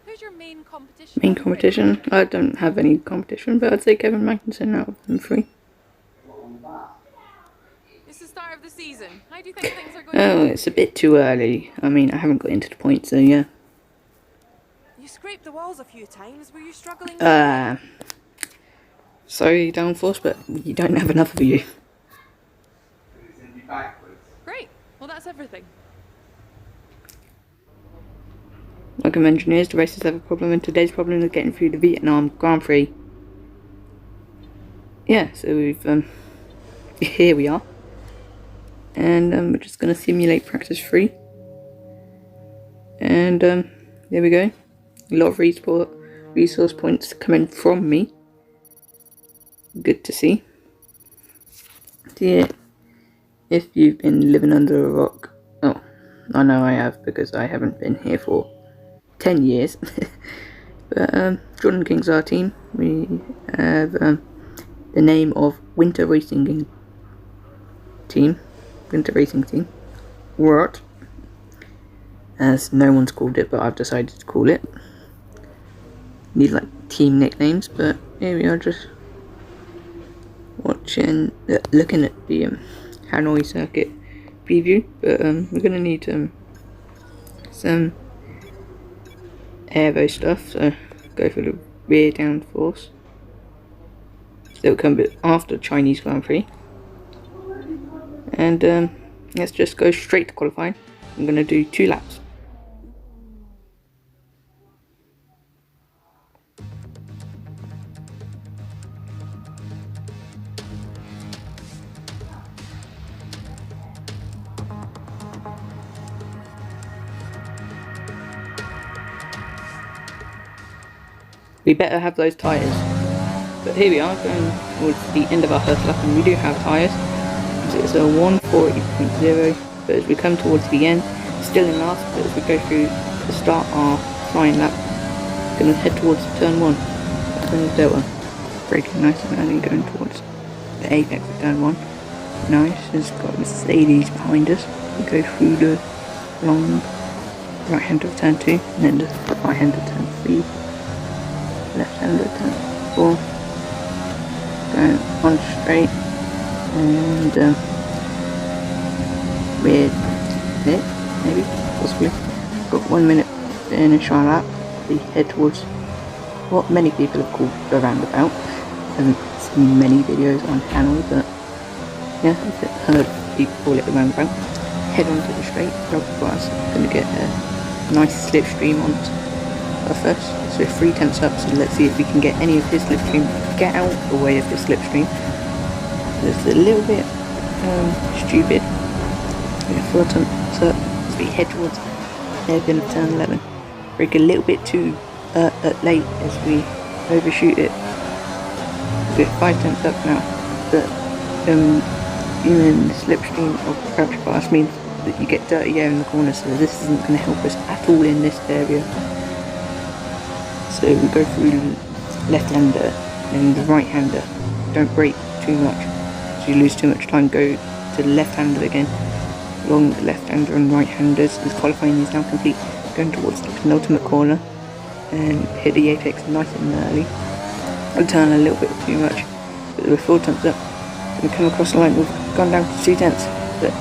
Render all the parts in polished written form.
Who's your main competition? Main competition? I don't have any competition, but I'd say Kevin Magnussen out of them three. It's the start of the season. How do you think things are going? Oh, it's a bit too early. I mean, I haven't got into the points, so yeah. You scraped the walls a few times. Were you struggling? Sorry, downforce, but you don't have enough of you. Great. Well, that's everything. Welcome engineers, the races have a problem, and today's problem is getting through the Vietnam Grand Prix. Yeah, so we've, here we are. And we're just going to simulate practice 3. And there we go. A lot of resource points coming from me. Good to see. So yeah, if you've been living under a rock, oh, I know I have because I haven't been here for 10 years. But Jordan King's our team. We have the name of Winter Racing Team. What? As no one's called it, but I've decided to call it. Need like team nicknames, but here we are, just watching, looking at the Hanoi circuit preview. But we're gonna need some airvo stuff, so go for the rear downforce. It'll come a bit after Chinese Grand Prix. And let's just go straight to qualifying. I'm going to do 2 laps. We better have those tyres. But here we are, going towards the end of our first lap, and we do have tyres. So it's a 140.0, but as we come towards the end, still in last, but as we go through to start our flying lap, we're going to head towards turn 1. Turn Delta. Braking nice and early, going towards the apex of turn 1. Nice, it's got Mercedes behind us. We go through the long right hand of turn 2, and then the right hand of turn 3, left hand of turn 4. Going on straight. And with it, maybe, possibly. Got 1 minute to finish our lap. We head towards what many people have called the roundabout. I haven't seen many videos on the channel, but yeah, I've heard people call it the roundabout. Head onto the straight, drop the bars. Going to get a nice slipstream on our first. So 3 tenths up, so let's see if we can get any of his slipstream, get out the way of his slipstream. It's a little bit stupid. We have 4 tenths up as we head towards hairpin of turn 11. Brake a little bit too late as we overshoot it. We're 5 tenths up now, but being in the slipstream of the crouch pass means that you get dirty air in the corner, so this isn't going to help us at all in this area. So we go through left-hander and the right-hander. Don't brake too much. You lose too much time, go to the left-hander again, along the left-hander and right-handers. His qualifying is now complete, going towards the penultimate corner, and hit the apex nice and early. I'll turn a little bit too much, but we're 4 tenths up. When we come across the line, we've gone down to 2 tenths, but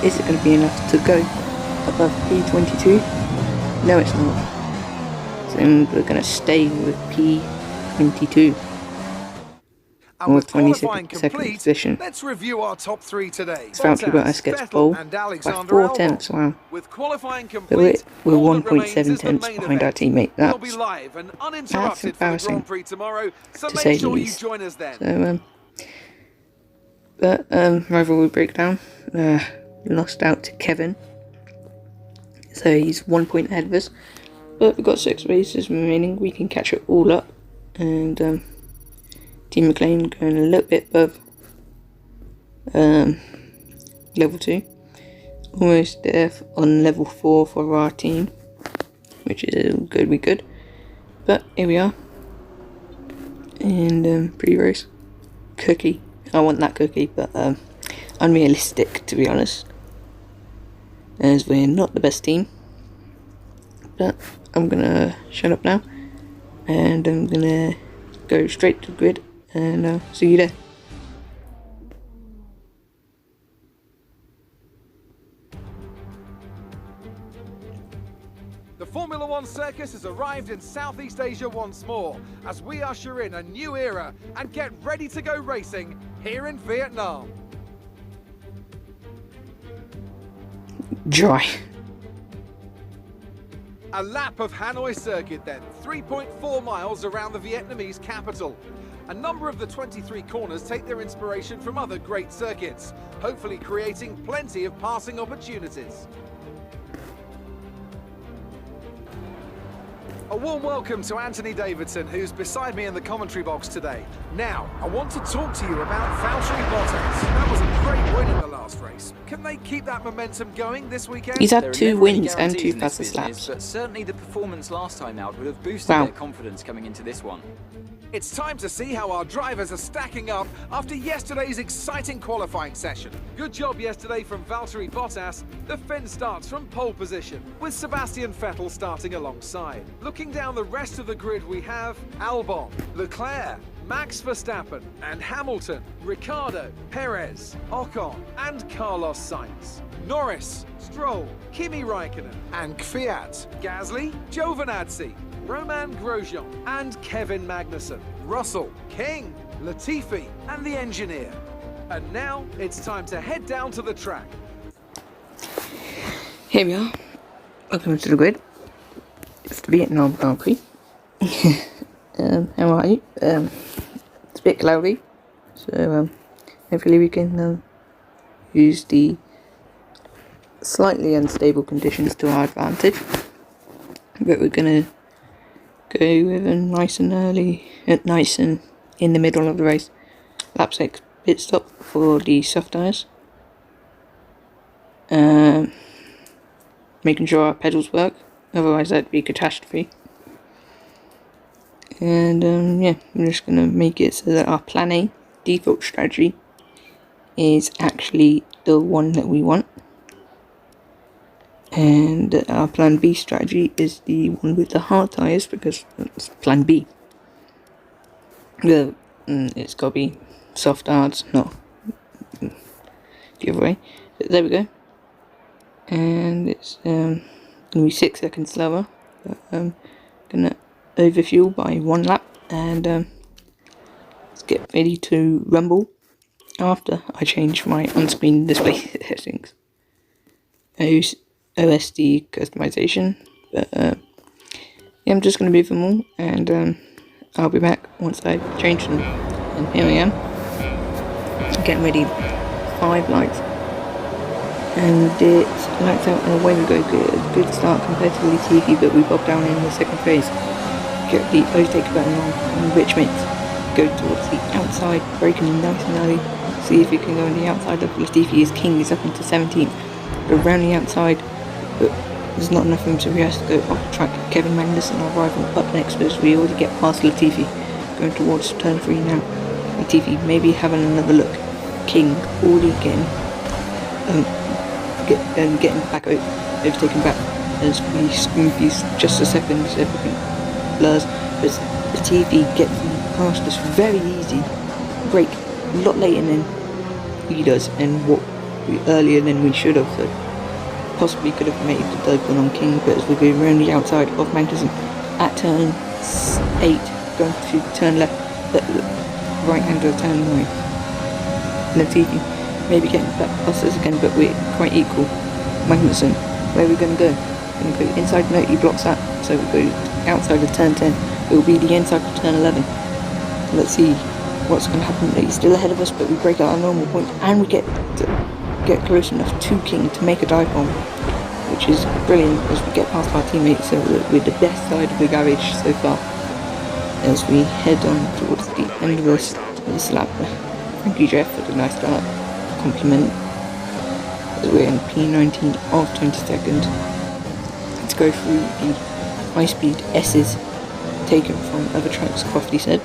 is it going to be enough to go above P22? No, it's not. So we're going to stay with P22. And with 22nd complete, position. let's review our top 3 today. Valtteri Bottas gets pole by 4 tenths, wow. With qualifying complete, we're 1.7 tenths behind our teammate. We'll be live and uninterrupted for the Grand Prix tomorrow, so make sure you join us then. So, rivalry breakdown. Lost out to Kevin. So he's 1 point ahead of us. But we've got 6 races remaining. We can catch it all up. And Team McLean going a little bit above level 2. Almost there on level 4 for our team, which is good. But here we are. And pre-race. Cookie. I want that cookie, but unrealistic to be honest. As we're not the best team. but I'm gonna shut up now, and I'm gonna go straight to the grid, and see you there. The Formula One circus has arrived in Southeast Asia once more, as we usher in a new era and get ready to go racing here in Vietnam. Dry. A lap of Hanoi circuit then, 3.4 miles around the Vietnamese capital. A number of the 23 corners take their inspiration from other great circuits, hopefully creating plenty of passing opportunities. A warm welcome to Anthony Davidson, who's beside me in the commentary box today. Now, I want to talk to you about Valtteri Bottas. That was a great win in the last race. Can they keep that momentum going this weekend? He's had 2 wins and 2 fastest laps. But certainly the performance last time out would have boosted their confidence coming into this one. It's time to see how our drivers are stacking up after yesterday's exciting qualifying session. Good job yesterday from Valtteri Bottas. The Finn starts from pole position, with Sebastian Vettel starting alongside. Looking down the rest of the grid, we have Albon, Leclerc, Max Verstappen and Hamilton, Ricciardo, Perez, Ocon and Carlos Sainz. Norris, Stroll, Kimi Raikkonen and Kvyat, Gasly, Giovinazzi, Roman Grosjean and Kevin Magnussen, Russell, King, Latifi and the engineer. And now it's time to head down to the track. Here we are. Welcome to the grid. It's the Vietnam Grand Prix. How are you? It's a bit cloudy, so hopefully we can use the slightly unstable conditions to our advantage. But we're gonna go with a nice and in the middle of the race. Lap 6 pit stop for the soft tyres. Making sure our pedals work, otherwise that'd be a catastrophe. And yeah, I'm just gonna make it so that our plan A default strategy is actually the one that we want, and our plan B strategy is the one with the hard tyres, because it's plan B. It's gotta be soft hards, not the other way. But there we go. And it's gonna be 6 seconds slower, but I'm gonna overfuel by 1 lap, and let's get ready to rumble after I change my on-screen display settings. I use OSD customization, but yeah, I'm just going to move them all, and I'll be back once I change them. And here I am, getting ready, 5 lights, and it's lights out and away we go. Good start compared to the Latifi, but we bobbed down in the second phase. Get the overtake button on, which makes go towards the outside, braking nice and early. See if we can go on the outside of Latifi. His King is up into 17th, but around the outside, but there's not enough room, so we have to go off track. Kevin Magnussen, our rival, up next, because we already get past Latifi, going towards turn 3 now. Latifi maybe having another look. King already getting back overtaken back as we squeeze these just a second, so everything blurs, but Latifi gets past us very easy, brake a lot later than he does, and earlier than we should have, so possibly could have made the double on King. But as we go around the outside of Magnussen at turn 8, going to turn left, right hand of turn 9, Latifi maybe getting back past us again, but we're quite equal. Magnussen, where are we going to go? We're going to go inside, no, he blocks that, so we go outside of turn 10, it will be the inside of turn 11. Let's see what's going to happen. He's still ahead of us, but we break out our normal point, and we get close enough to King to make a dive bomb, which is brilliant as we get past our teammates, so we're the best side of the garage so far as we head on towards the end of this lap. Thank you, Jeff, for the nice start. Compliment. As we're in P19 of 22nd. Let's go through the high-speed S's taken from other tracks, Crofty said.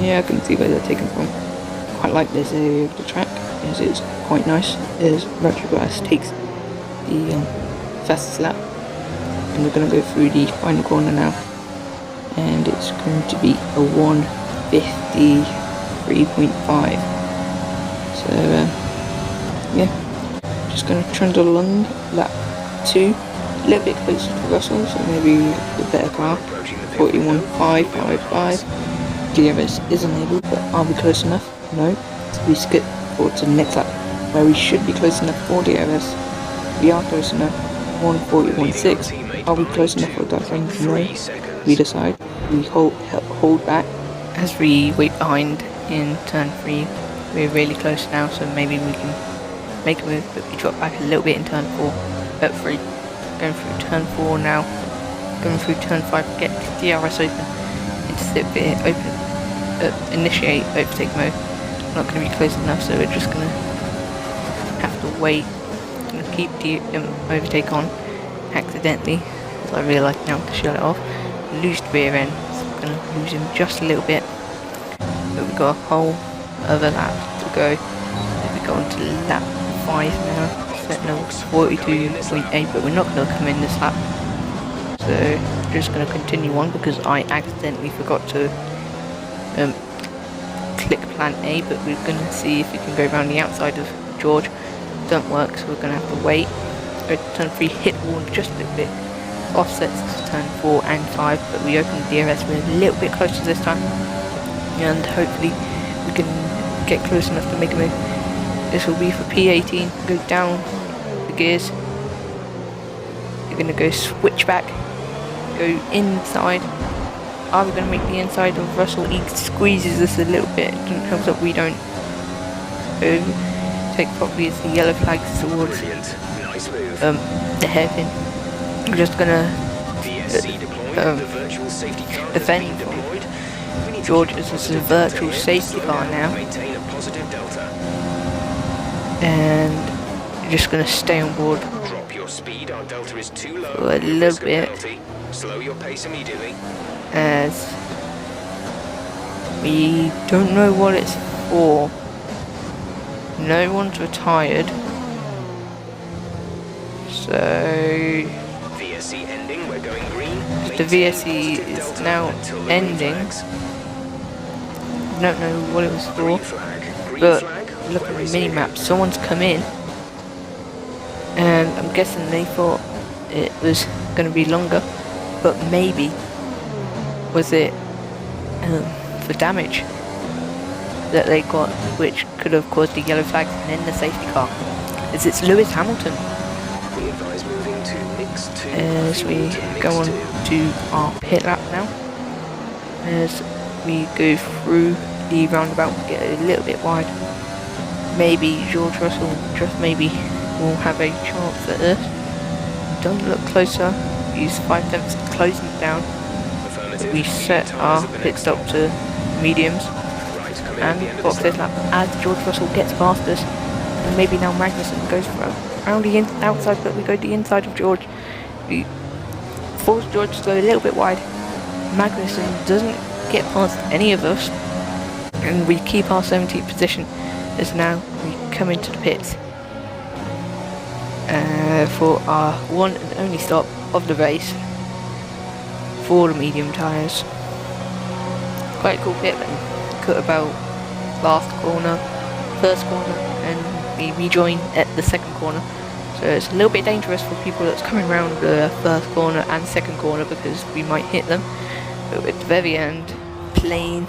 Yeah, I can see where they're taken from. Quite like this area of the track, as it's quite nice, as Retrobras takes the fastest lap. and we're going to go through the final corner now, and it's going to be a 1:53.5. So yeah, just going to trundle along lap 2, a little bit closer to Russell, so maybe the better car. 41.555. DRS is enabled, but are we close enough? No. So we skip forward to the next lap, where we should be close enough for DRS. We are close enough. 1:41.6. Are we close enough for Racengineer? No. We decide. We hold back as we wait behind in turn 3. We're really close now, so maybe we can make a move, but we drop back a little bit in turn 4. At 3. Going through turn 4 now. Going through turn 5, get DRS open. Intercept it, open. Initiate overtake mode. Not going to be close enough, so we're just going to have to wait. Going to keep the overtake on accidentally, so I realise now to shut it off. Lose the rear end, so we're going to lose him just a little bit. But we've got a whole other lap to go. We go on to lap 5 now. Set level 42.8, but we're not going to come in this lap. So we're just going to continue on because I accidentally forgot to click plan A, but we're going to see if we can go around the outside of George. Don't work, so we're going to have to wait. Go to turn 3, hit wall just a little bit. Offsets to turn 4 and 5, but we open the DRS, we're a little bit closer this time. And hopefully we can get close enough to make a move. This will be for P18, go down the gears. You're going to go switch back, go inside. Are we going to make the inside of Russell? He squeezes us a little bit, it doesn't help that we don't take properly as the yellow flags towards the hairpin. I'm just going to defend from George as a virtual safety car now. And you're just going to stay on board for a little bit. Slow your pace immediately. As we don't know what it's for. No one's retired. So VSC ending, we're going green. the VSC is now ending. I don't know what it was for, but look at the mini map. Someone's come in, and I'm guessing they thought it was going to be longer, but maybe was it for damage that they got, which could have caused the yellow flag and then the safety car. As it's Lewis Hamilton. We advise moving to mix 2. As we go on to our pit lap now. As we go through the roundabout, we get a little bit wide. Maybe George Russell, just maybe, will have a chance at this. Don't look closer. Use 5/10 to close them down. We set our pit stop to mediums and box this lap as George Russell gets past us, and maybe now Magnussen goes around the outside, but we go the inside of George. We force George to go a little bit wide. Magnussen doesn't get past any of us, and we keep our 17th position as now we come into the pits for our one and only stop of the race for the medium tyres. Quite a cool pit lane. Cut about last corner, first corner, and we rejoin at the second corner. So it's a little bit dangerous for people that's coming around the first corner and second corner because we might hit them. But at the very end, plain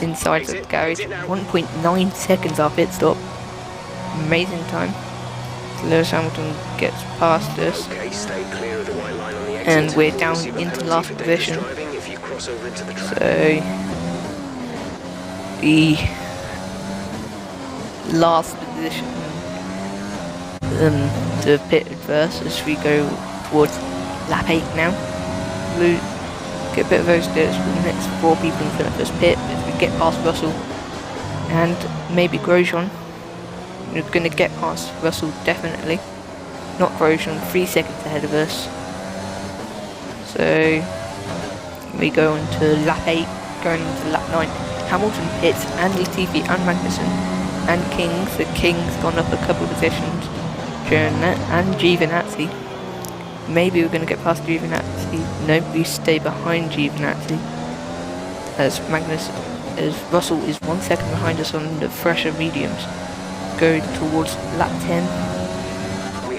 inside of the garage, 1.9 seconds our pit stop. Amazing time. Lewis Hamilton gets past us, and we're down into last position. So the last position to pit first as we go towards lap 8 now. We get a bit of those dips for the next 4 people in front of us pit as we get past Russell and maybe Grosjean. We're going to get past Russell definitely, not Grosjean, 3 seconds ahead of us. So we go on to lap 8, going into lap 9. Hamilton pits and Latifi and Magnussen and King, so King's gone up a couple of positions during that, and Giovinazzi. maybe we're going to get past Giovinazzi. No, we stay behind Giovinazzi. As Russell is 1 second behind us on the fresher mediums. Go towards lap 10.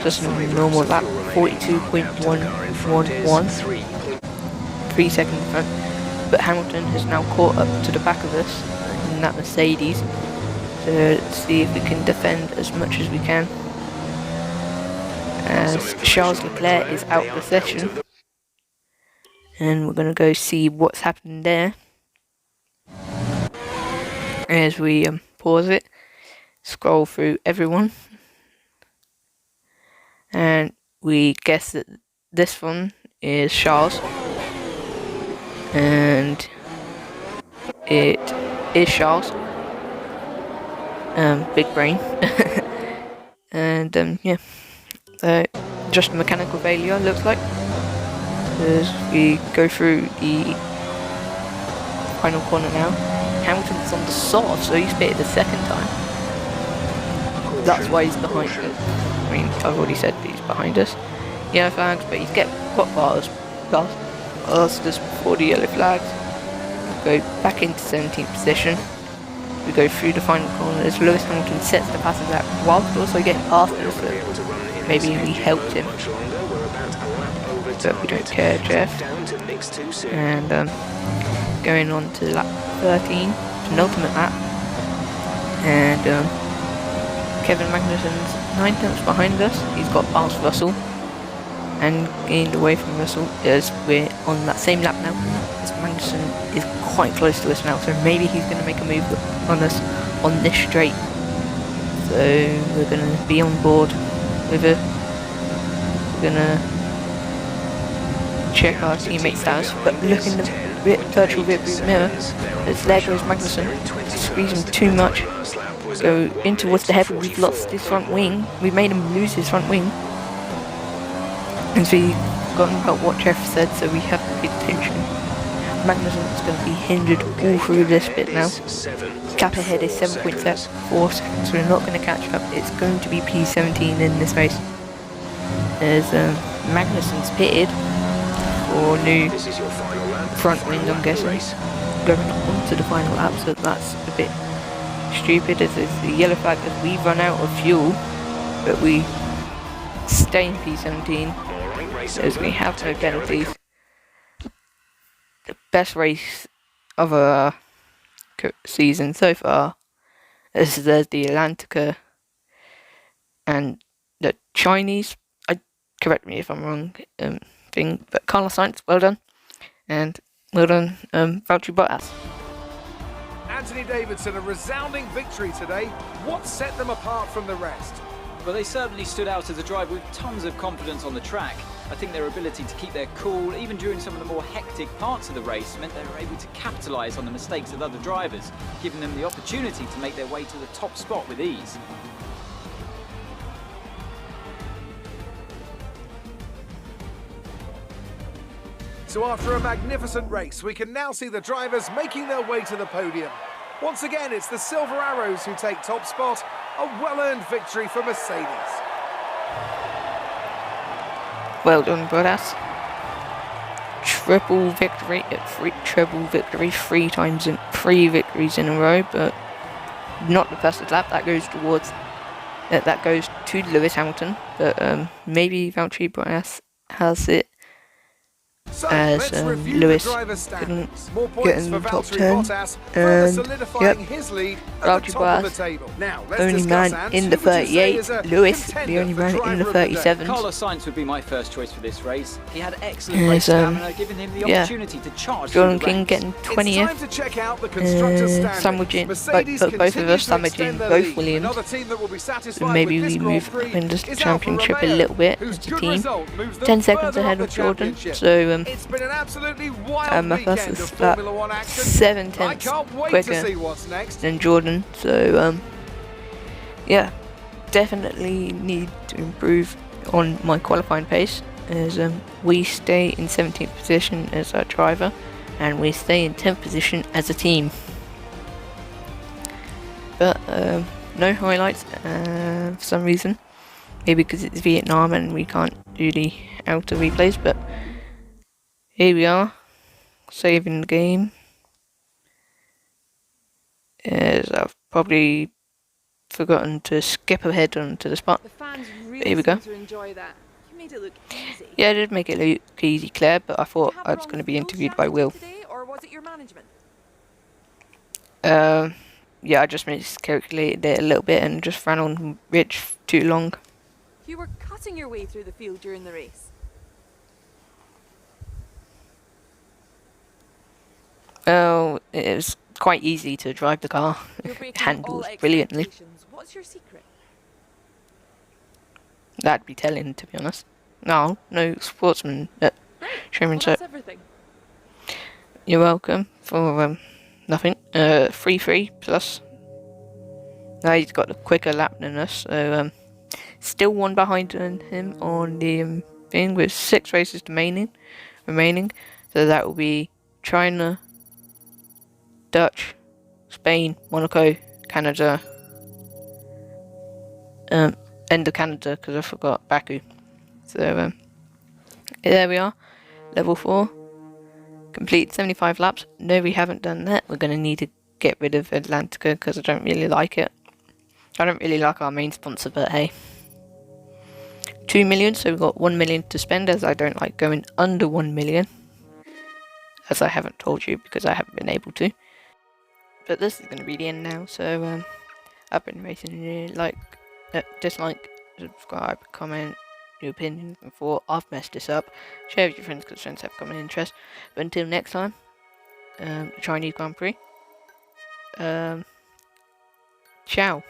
Just a normal lap, 42.111. 3 seconds in front. But Hamilton has now caught up to the back of us in that Mercedes. To see if we can defend as much as we can. As Charles Leclerc is out of the session. And we're going to go see what's happened there. As we pause it, scroll through everyone. And we guess that this one is Charles. And it is Charles. Big brain. And yeah. Just a mechanical failure, looks like. As we go through the final corner now. Hamilton's on the soft, so he's pitted the second time. That's why he's behind us. I mean, I've already said he's behind us. Yellow flags, but he's got past us before the yellow flags. Go back into 17th position. We go through the final corners. Lewis Hamilton sets the passes out whilst also getting past us. So maybe we helped him. But we don't care, Jeff. And going on to lap 13, penultimate lap. And Kevin Magnussen's 9 tenths behind us. He's got past Russell and gained away from Russell as we're on that same lap now. As Magnussen is quite close to us now, so maybe he's going to make a move on us on this straight. So we're going to be on board with it. We're going to check our teammate status, but look in the virtual rearview mirror. As there goes Magnussen, squeezing too much. Go in towards the header. We've lost his front wing. We made him lose his front wing. And so we've forgotten about what Jeff said, so we have to pay attention. Magnussen is going to be hindered all through this bit now. Gap ahead is 7.4 seconds, so we're not going to catch up. It's going to be P17 in this race. As Magnussen's pitted for new front wing, I'm guessing. Going on to the final lap, so that's a bit stupid as it's the yellow flag as we run out of fuel, but we stay in P17 as we have no penalties. The best race of our season so far is there's the Atlantica and the Chinese, correct me if I'm wrong, thing, but Carlos Sainz, well done, and well done Valtteri Bottas. Anthony Davidson, a resounding victory today. What set them apart from the rest? Well, they certainly stood out as a driver with tons of confidence on the track. I think their ability to keep their cool, even during some of the more hectic parts of the race, meant they were able to capitalise on the mistakes of other drivers, giving them the opportunity to make their way to the top spot with ease. So after a magnificent race, we can now see the drivers making their way to the podium. Once again, it's the Silver Arrows who take top spot, a well-earned victory for Mercedes. Well done, Bottas. Triple victory, three victories in a row, but not the fastest lap. That goes towards, that goes to Lewis Hamilton, but maybe Valtteri Bottas has it. So, as Lewis couldn't get in the top 10, and yep, Valtteri Bottas, only man in the 38, Lewis, the only man in the 37. Carlos Sainz would be my first choice for this race. He had excellent race stamina, giving him the opportunity to charge. Jordan King getting 20th, sandwiching, both of us sandwiching both Williams, so maybe we move up in the championship a little bit as a team. 10 seconds ahead of Jordan, so it's been an absolutely wild weekend of Formula 1 action. 7 tenths quicker than Jordan, so yeah, definitely need to improve on my qualifying pace as we stay in 17th position as our driver and we stay in 10th position as a team. But no highlights for some reason, maybe because it's Vietnam and we can't do the outer replays, but here we are, saving the game. As I've probably forgotten to skip ahead onto the spot. The fans Here really we go. seem to enjoy that. You made it look easy. Yeah, I did make it look easy, Claire, but I Did you thought have I it was on going to the be field interviewed by strategy Will. today, or was it your management? Yeah, I just miscalculated it a little bit and just ran on Rich too long. You were cutting your way through the field during the race. Oh, it was quite easy to drive the car. You're It breaking all handles brilliantly. expectations. What's your secret? That'd be telling, to be honest. No sportsman. Great. Showman Well, set. that's everything. You're welcome for nothing. 3-3 plus. Now he's got a quicker lap than us, so still one behind him on the thing with 6 races remaining. So that will be China, Dutch, Spain, Monaco, Canada. End of Canada because I forgot Baku. So there we are, level 4. Complete 75 laps. No, we haven't done that. We're going to need to get rid of Atlantica because I don't really like it. I don't really like our main sponsor, but hey. 2 million, so we've got 1 million to spend, as I don't like going under 1 million. As I haven't told you because I haven't been able to. But this is going to be the end now, so I've been Racengineer. Dislike, subscribe, comment your opinions before I've messed this up. Share with your friends because friends have common interest. But until next time, the Chinese Grand Prix. Ciao.